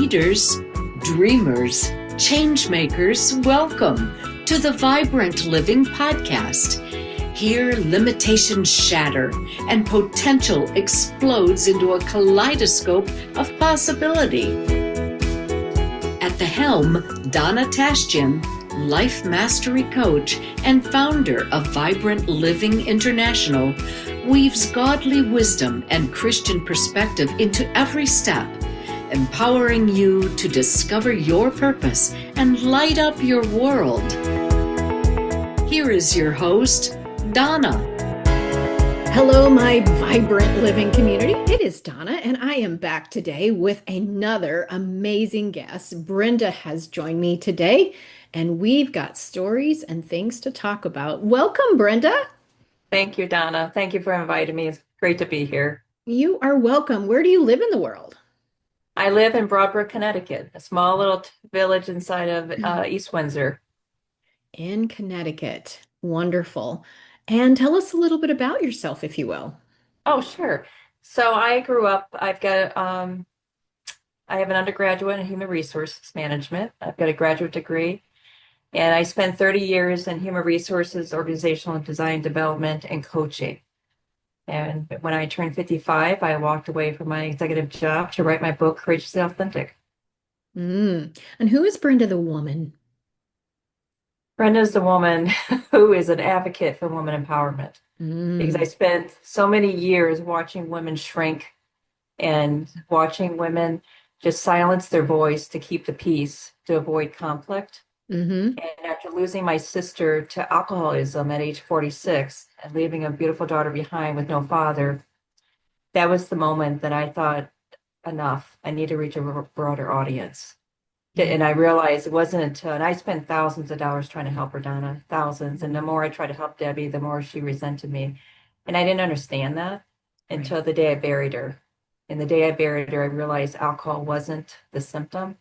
leaders, dreamers, changemakers, welcome to the Vibrant Living Podcast. Here, limitations shatter and potential explodes into a kaleidoscope of possibility. At the helm, Donna Tashjian, life mastery coach and founder of Vibrant Living International, weaves godly wisdom and Christian perspective into every step, empowering you to discover your purpose and light up your world. Here is your host, Donna. Hello, my Vibrant Living community. It is Donna, and I am back today with another amazing guest. Brenda has joined me today, and we've got stories and things to talk about. Welcome, Brenda. Thank you, Donna. Thank you for inviting me. It's great to be here. You are welcome. Where do you live in the world? I live in Broadbrook, Connecticut, a small little village inside of East Windsor. In Connecticut. Wonderful. And tell us a little bit about yourself, if you will. Oh, sure. So I grew up, I have an undergraduate in human resources management. I've got a graduate degree, and I spent 30 years in human resources, organizational design, development, and coaching. And when I turned 55, I walked away from my executive job to write my book, Courageously Authentic. And who is Brenda the woman? Brenda's the woman who is an advocate for women empowerment. Because I spent so many years watching women shrink and watching women just silence their voice to keep the peace, to avoid conflict. And after losing my sister to alcoholism at age 46 and leaving a beautiful daughter behind with no father, that was the moment that I thought, enough, I need to reach a broader audience. And I realized it wasn't until, and I spent thousands of dollars trying to help her, Donna, thousands. And the more I tried to help Debbie, the more she resented me. And I didn't understand that until the day I buried her. And the day I buried her, I realized alcohol wasn't the symptom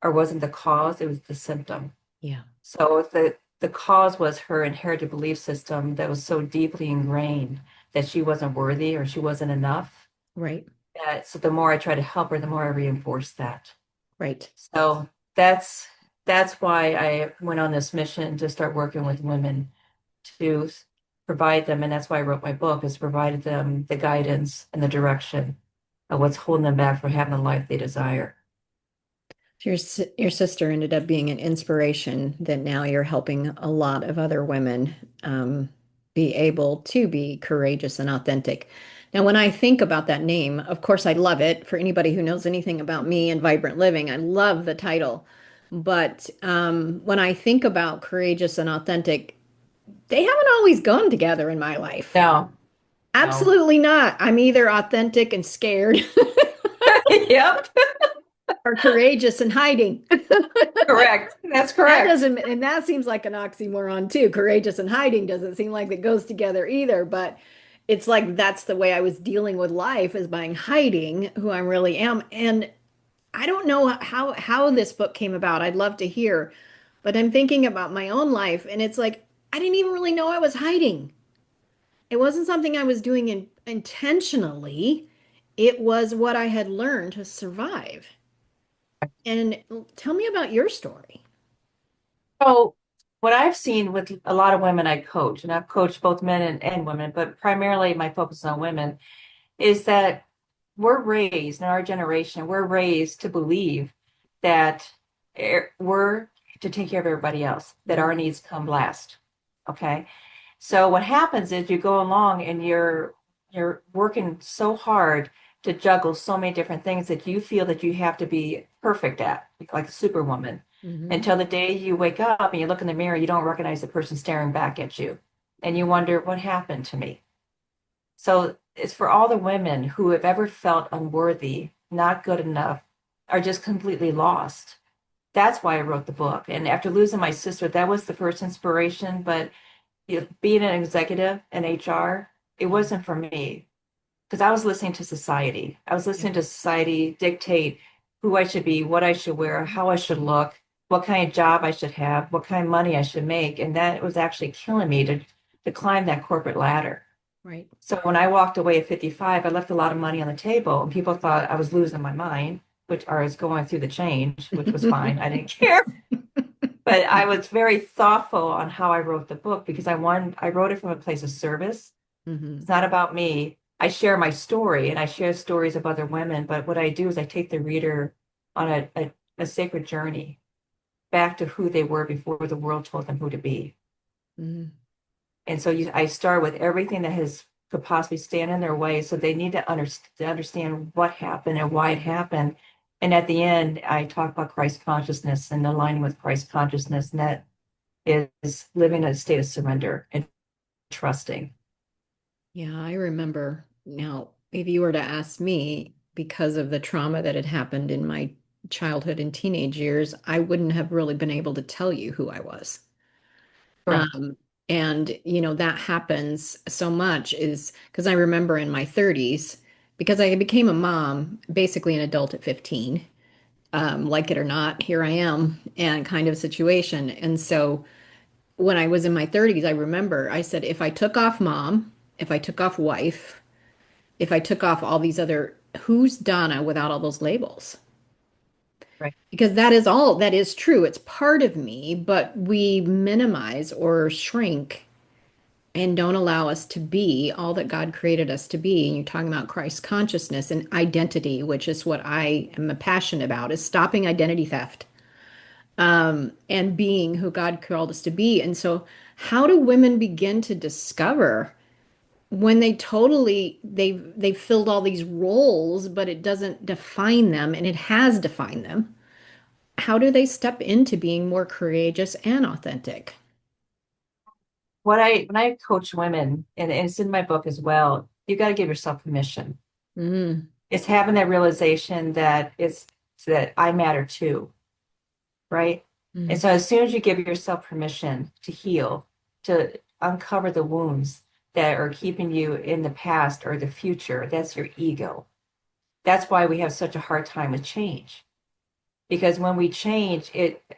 or wasn't the cause, it was the symptom. Yeah. So the cause was her inherited belief system that was so deeply ingrained that she wasn't worthy or she wasn't enough. Right. So the more I tried to help her, the more I reinforced that. Right. So that's why I went on this mission to start working with women to provide them, and that's why I wrote my book, is provided them the guidance and the direction of what's holding them back from having the life they desire. Your sister ended up being an inspiration that now you're helping a lot of other women be able to be courageous and authentic. Now, when I think about that name, of course, I love it. For anybody who knows anything about me and Vibrant Living, I love the title. But when I think about courageous and authentic, they haven't always gone together in my life. No. Absolutely not. I'm either authentic and scared. Yep. Or courageous and hiding. Correct. That's correct. And that seems like an oxymoron too. Courageous and hiding doesn't seem like it goes together either, but it's like that's the way I was dealing with life, is by hiding who I really am. And I don't know how this book came about. I'd love to hear, but I'm thinking about my own life, and it's like I didn't even really know I was hiding. It wasn't something I was doing intentionally. It was what I had learned to survive. And tell me about your story. So what I've seen with a lot of women I coach, and I've coached both men and women, but primarily my focus is on women, is that we're raised in our generation, we're raised to believe that we're to take care of everybody else, that our needs come last. Okay. So what happens is you go along and you're working so hard to juggle so many different things that you feel that you have to be perfect at, like a superwoman, until the day you wake up and you look in the mirror, you don't recognize the person staring back at you. And you wonder, what happened to me? So it's for all the women who have ever felt unworthy, not good enough, are just completely lost. That's why I wrote the book. And after losing my sister, that was the first inspiration. But being an executive in HR, it wasn't for me. Because I was listening to society. I was listening to society dictate who I should be, what I should wear, how I should look, what kind of job I should have, what kind of money I should make. And that was actually killing me to climb that corporate ladder. Right. So when I walked away at 55, I left a lot of money on the table, and people thought I was losing my mind. which I was going through the change, which was fine. I didn't care. But I was very thoughtful on how I wrote the book because I wrote it from a place of service. Hmm. It's not about me. I share my story and I share stories of other women, but what I do is I take the reader on a sacred journey back to who they were before the world told them who to be. Hmm. And so I start with everything that has could possibly stand in their way. So they need to understand what happened and why it happened. And at the end, I talk about Christ consciousness and aligning with Christ consciousness, and that is living in a state of surrender and trusting. Yeah, I remember now, if you were to ask me, because of the trauma that had happened in my childhood and teenage years, I wouldn't have really been able to tell you who I was. Correct. Um, and that happens so much is because I remember in my 30s, because I became a mom, basically an adult at 15, like it or not, here I am, and kind of situation. And so when I was in my 30s, I remember I said, if I took off mom, if I took off wife, if I took off all these other, who's Donna without all those labels? Right. Because that is all, that is true. It's part of me, but we minimize or shrink and don't allow us to be all that God created us to be. And you're talking about Christ consciousness and identity, which is what I am passionate about, is stopping identity theft, and being who God called us to be. And so, how do women begin to discover when they've filled all these roles, but it doesn't define them, and it has defined them? How do they step into being more courageous and authentic? When I coach women, and it's in my book as well, you got to give yourself permission. Mm, It's having that realization that it's that I matter too, right? And mm, so as soon as you give yourself permission to heal, to uncover the wounds that are keeping you in the past or the future, that's your ego. That's why we have such a hard time with change. Because when we change,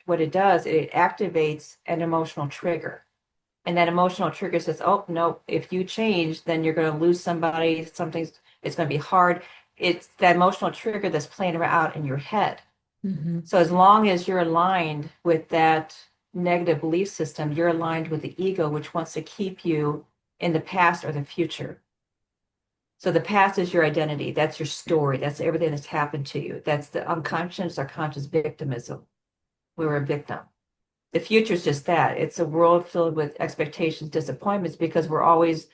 what it does, it activates an emotional trigger. And that emotional trigger says, oh, no, if you change, then you're going to lose somebody, it's going to be hard. It's that emotional trigger that's playing around in your head. mhm, So as long as you're aligned with that negative belief system, you're aligned with the ego, which wants to keep you in the past or the future. So the past is your identity. That's your story. That's everything that's happened to you. That's the unconscious or conscious victimism. We were a victim. The future is just that. It's a world filled with expectations, disappointments, because we're always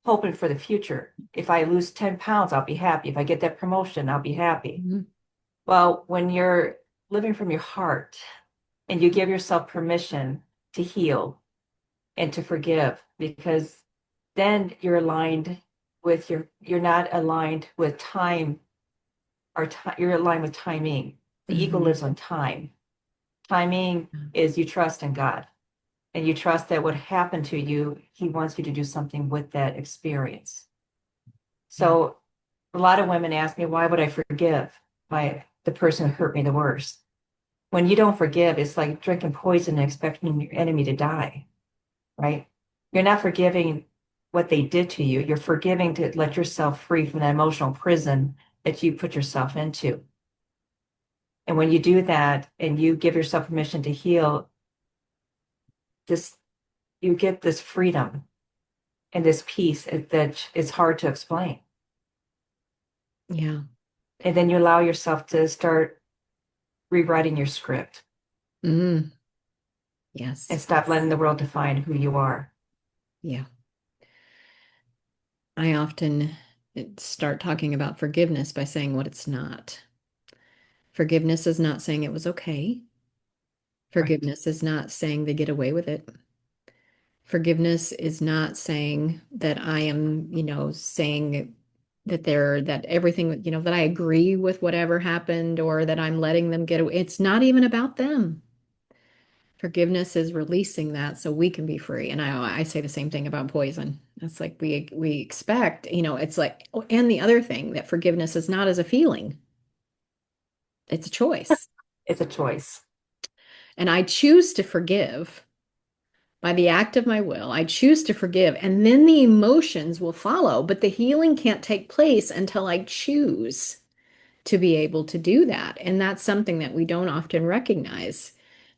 hoping for the future. If I lose 10 pounds, I'll be happy. If I get that promotion, I'll be happy. mhm. Well, when you're living from your heart and you give yourself permission to heal and to forgive, because then you're aligned with you're not aligned with time or time, you're aligned with timing. The ego Mhm. lives on time. Timing is you trust in God and you trust that what happened to you, he wants you to do something with that experience. Yeah. So a lot of women ask me, why would I forgive the person who hurt me the worst? When you don't forgive, it's like drinking poison and expecting your enemy to die, right? You're not forgiving what they did to you. You're forgiving to let yourself free from that emotional prison that you put yourself into. And when you do that and you give yourself permission to heal, this you get this freedom and this peace that is hard to explain. Yeah. And then you allow yourself to start rewriting your script Mm, yes. and stop letting the world define who you are. Yeah. I often start talking about forgiveness by saying what it's not. Forgiveness is not saying it was okay. Right. Forgiveness is not saying they get away with it. Forgiveness is not saying that I am, saying that everything, that I agree with whatever happened or that I'm letting them get away. It's not even about them. Forgiveness is releasing that so we can be free. And I say the same thing about poison. It's like we expect, it's like, oh, and the other thing that forgiveness is not as a feeling, it's a choice. It's a choice. And I choose to forgive by the act of my will. I choose to forgive, and then the emotions will follow, but the healing can't take place until I choose to be able to do that. And that's something that we don't often recognize.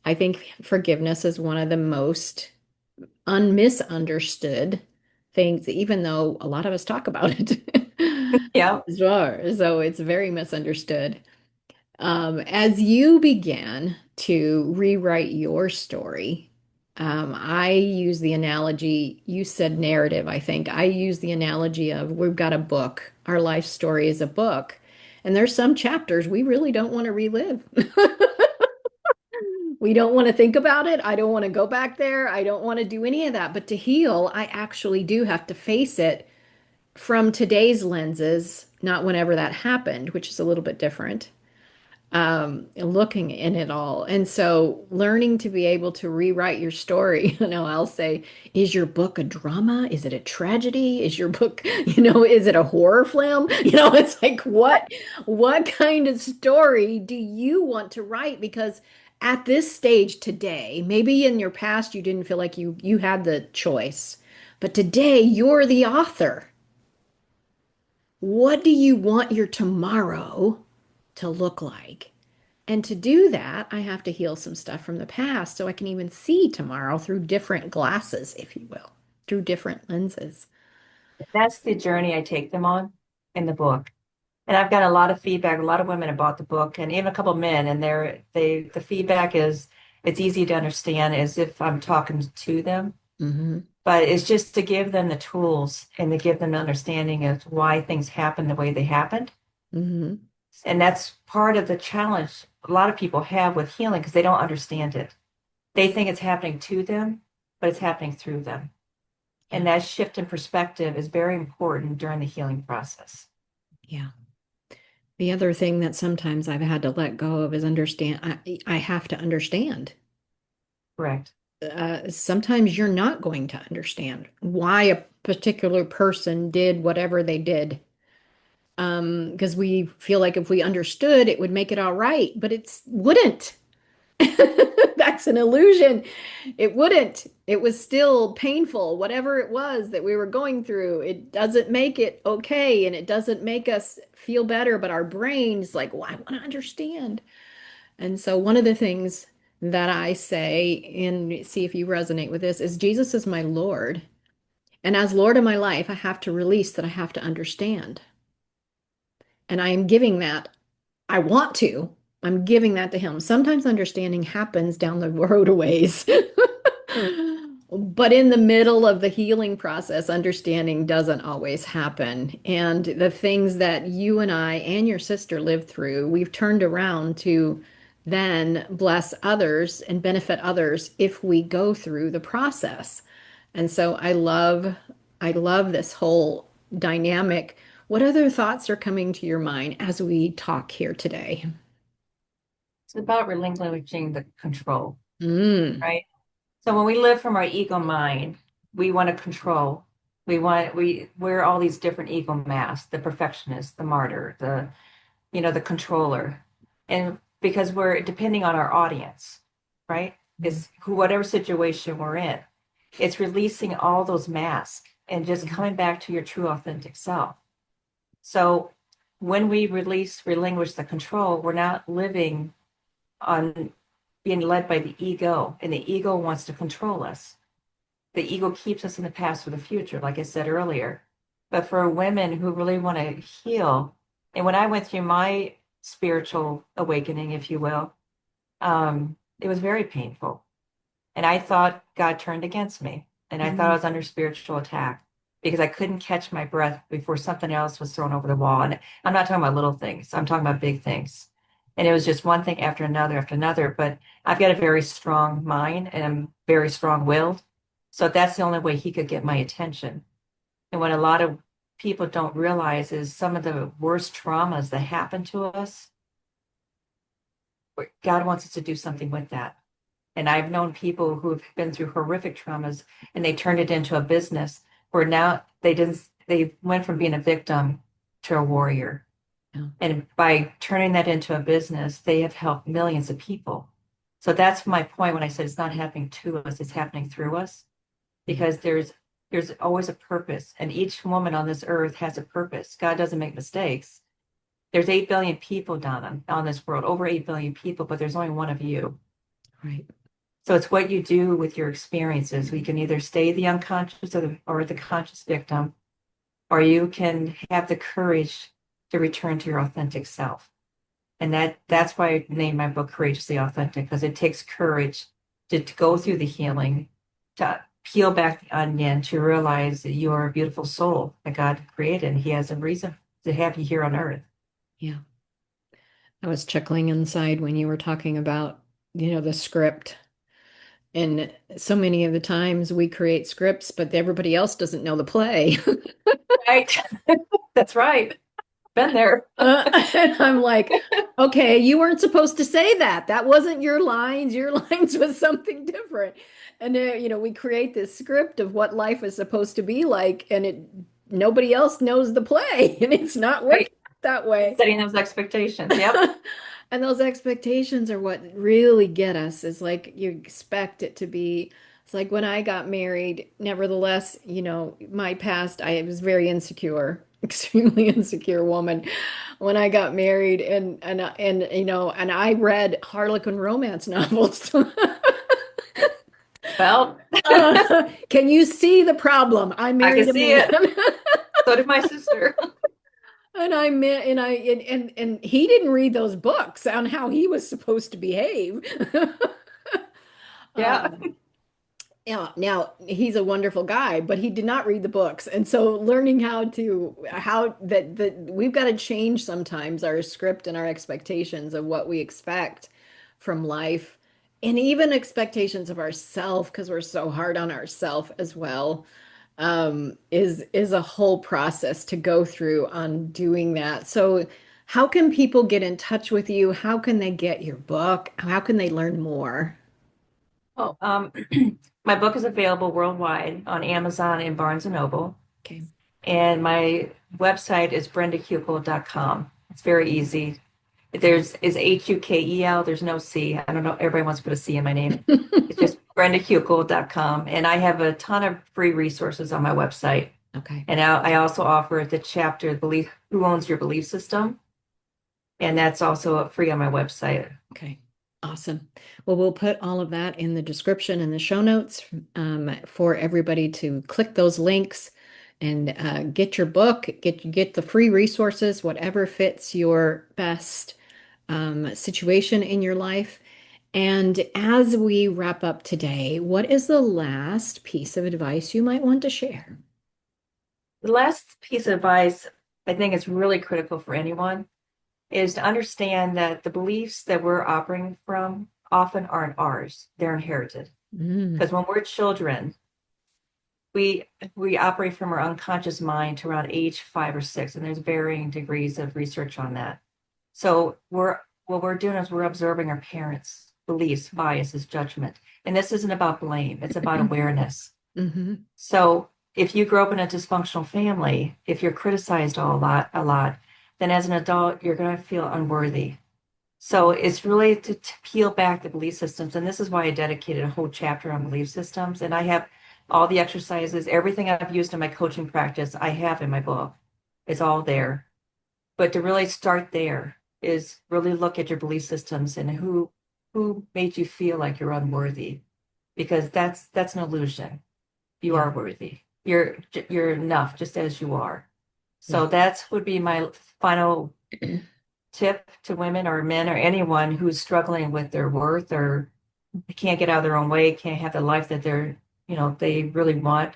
I think forgiveness is one of the most unmisunderstood things, even though a lot of us talk about it. Yeah. Sure. So it's very misunderstood. As you began to rewrite your story, I use the analogy, you said narrative, I think. I use the analogy of we've got a book. Our life story is a book. And there's some chapters we really don't want to relive. We don't want to think about it. I don't want to go back there. I don't want to do any of that. But to heal, I actually do have to face it from today's lenses, not whenever that happened, which is a little bit different, looking in it all. And so learning to be able to rewrite your story, I'll say, is your book a drama? Is it a tragedy? Is your book, is it a horror film? It's like what kind of story do you want to write? Because at this stage today, maybe in your past you didn't feel like you had the choice, but today you're the author. What do you want your tomorrow to look like? And to do that, I have to heal some stuff from the past so I can even see tomorrow through different glasses, if you will, through different lenses. That's the journey I take them on in the book. And I've got a lot of feedback. A lot of women have bought the book, and even a couple of men. And the feedback is it's easy to understand as if I'm talking to them. Mm-hmm. But it's just to give them the tools and to give them an understanding of why things happen the way they happened. Mm-hmm. And that's part of the challenge a lot of people have with healing because they don't understand it. They think it's happening to them, but it's happening through them. And that shift in perspective is very important during the healing process. Yeah. The other thing that sometimes I've had to let go of is understand. I have to understand. Correct. Sometimes you're not going to understand why a particular person did whatever they did. Because we feel like if we understood, it would make it all right, but it wouldn't. That's an illusion. It wouldn't. It was still painful, whatever it was that we were going through. It doesn't make it okay, and it doesn't make us feel better, but our brain's like, well, I want to understand. And so one of the things that I say, and see if you resonate with this, is Jesus is my Lord. And as Lord of my life, I have to release that I have to understand. And I am giving that. I want to. I'm giving that to him. Sometimes understanding happens down the road a ways. But in the middle of the healing process, understanding doesn't always happen. And the things that you and I and your sister lived through, we've turned around to then bless others and benefit others if we go through the process. And so I love this whole dynamic. What other thoughts are coming to your mind as we talk here today? It's about relinquishing the control, Mm, right? So when we live from our ego mind, we want to control. We wear all these different ego masks, the perfectionist, the martyr, the controller. And because we're depending on our audience, right? Is whatever situation we're in. It's releasing all those masks and just coming back to your true authentic self. So when we relinquish the control, we're not living on being led by the ego, and the ego wants to control us. The ego keeps us in the past or the future, like I said earlier. But for women who really want to heal, and when I went through my spiritual awakening, if you will, it was very painful. And I thought God turned against me. And I thought I was under spiritual attack because I couldn't catch my breath before something else was thrown over the wall. And I'm not talking about little things, I'm talking about big things. And it was just one thing after another after another. But I've got a very strong mind and I'm very strong willed. So that's the only way he could get my attention. And what a lot of people don't realize is some of the worst traumas that happen to us, God wants us to do something with that. And I've known people who've been through horrific traumas and they turned it into a business where now they went from being a victim to a warrior. yeah. And by turning that into a business, they have helped millions of people. So that's my point when I said it's not happening to us, it's happening through us. Because there's always a purpose, and each woman on this earth has a purpose. God doesn't make mistakes. There's 8 billion people, Donna, on this world, over 8 billion people, but there's only one of you. Right. So it's what you do with your experiences. We can either stay the unconscious or the conscious victim, or you can have the courage to return to your authentic self. And that's why I named my book Courageously Authentic, because it takes courage to go through the healing, to peel back the onion, to realize that you are a beautiful soul that God created, and He has a reason to have you here on earth. Yeah. I was chuckling inside when you were talking about, the script. And so many of the times we create scripts, but everybody else doesn't know the play. Right. That's right. Been there. And I'm like, okay, you weren't supposed to say that. That wasn't your lines. Your lines was something different. And we create this script of what life is supposed to be like, and nobody else knows the play, and it's not Right. working that way. Setting those expectations. Yep. And those expectations are what really get us, is like you expect it to be. It's like when I got married, nevertheless, my past, I was very insecure, extremely insecure woman when I got married, and I read Harlequin romance novels. Well, Can you see the problem? I I can married a see it. man. So did my sister. And I met, and he didn't read those books on how he was supposed to behave. Yeah. Um, yeah, now he's a wonderful guy, but he did not read the books. And so learning how that we've got to change sometimes our script and our expectations of what we expect from life, and even expectations of ourself, because we're so hard on ourself as well. Is a whole process to go through on doing that. So how can people get in touch with you? How can they get your book? How can they learn more? Oh, my book is available worldwide on Amazon and Barnes and Noble. Okay. And my website is brendahukel.com. It's very easy. There's is Hukel. There's no C. I don't know. Everybody wants to put a C in my name. It's just brendahukel.com. And I have a ton of free resources on my website. Okay. And I also offer the chapter, Belief, Who Owns Your Belief System? And that's also free on my website. Okay. Awesome. Well, we'll put all of that in the description and the show notes, for everybody to click those links and get your book, get the free resources, whatever fits your best situation in your life. And as we wrap up today, what is the last piece of advice you might want to share? The last piece of advice I think is really critical for anyone is to understand that the beliefs that we're operating from often aren't ours, they're inherited. Mm, Because when we're children, we operate from our unconscious mind to around age 5 or 6, and there's varying degrees of research on that. So what we're doing is we're observing our parents' beliefs, biases, judgment. And this isn't about blame, it's about awareness. hmm So if you grow up in a dysfunctional family, if you're criticized a lot, then as an adult, you're going to feel unworthy. So it's really to peel back the belief systems. And this is why I dedicated a whole chapter on belief systems. And I have all the exercises, everything I've used in my coaching practice, I have in my book. It's all there. But to really start there is really look at your belief systems and who made you feel like you're unworthy, because that's an illusion. You Yeah. are worthy. You're enough just as you are. Yeah. So that would be my final tip to women or men or anyone who's struggling with their worth, or they can't get out of their own way, can't have the life that they really want,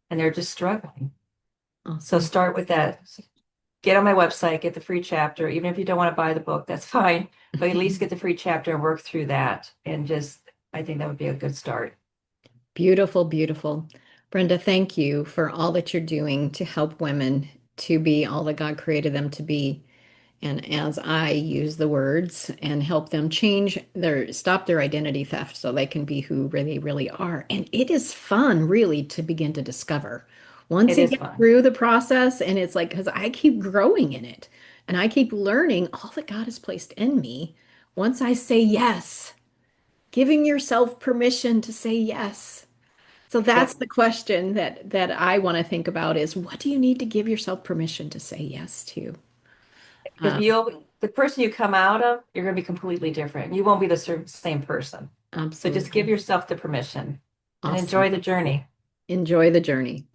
and they're just struggling. So Awesome. start with that. Get on my website, get the free chapter. Even if you don't want to buy the book, that's fine. But at least get the free chapter and work through that. And I think that would be a good start. Beautiful, beautiful. Brenda, thank you for all that you're doing to help women to be all that God created them to be. And as I use the words and help them stop their identity theft so they can be who really, really are. And it is fun, really, to begin to discover. Once It you is get fun. through the process, and it's like, because I keep growing in it and I keep learning all that God has placed in me. Once I say yes, giving yourself permission to say yes. So that's Yep. the question that I want to think about, is what do you need to give yourself permission to say yes to? Because the person you come out of, you're going to be completely different. You won't be the same person. So just give Absolutely. yourself the permission and Awesome. enjoy the journey. Enjoy the journey.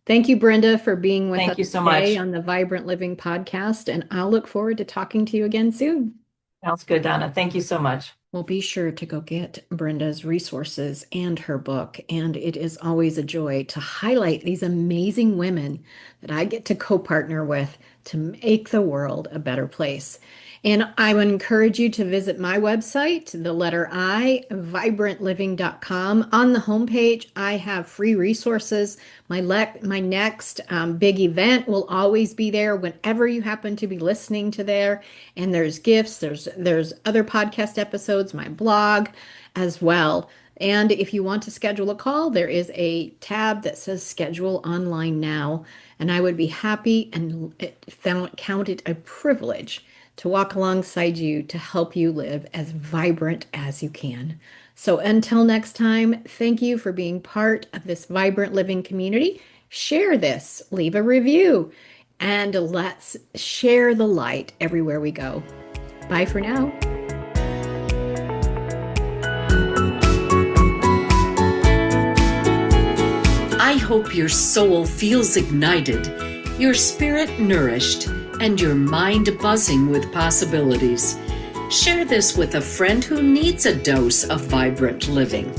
Thank you, Brenda, for being with us Thank you so today much. on the Vibrant Living podcast, and I'll look forward to talking to you again soon. Sounds good, Donna. Thank you so much. Well, be sure to go get Brenda's resources and her book. And it is always a joy to highlight these amazing women that I get to co-partner with to make the world a better place. And I would encourage you to visit my website, the letter I, vibrantliving.com. On the homepage, I have free resources. My next big event will always be there whenever you happen to be listening to there. And there's gifts, there's other podcast episodes, my blog as well. And if you want to schedule a call, there is a tab that says schedule online now. And I would be happy and count it a privilege to walk alongside you to help you live as vibrant as you can. So until next time, thank you for being part of this vibrant living community. Share this, leave a review, and let's share the light everywhere we go. Bye for now. I hope your soul feels ignited, your spirit nourished, and your mind buzzing with possibilities. Share this with a friend who needs a dose of vibrant living.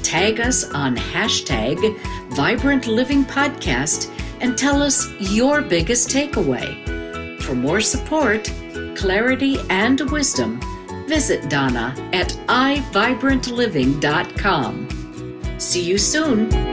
Tag us on hashtag Vibrant Living Podcast and tell us your biggest takeaway. For more support, clarity, and wisdom, visit Donna at iVibrantLiving.com. See you soon.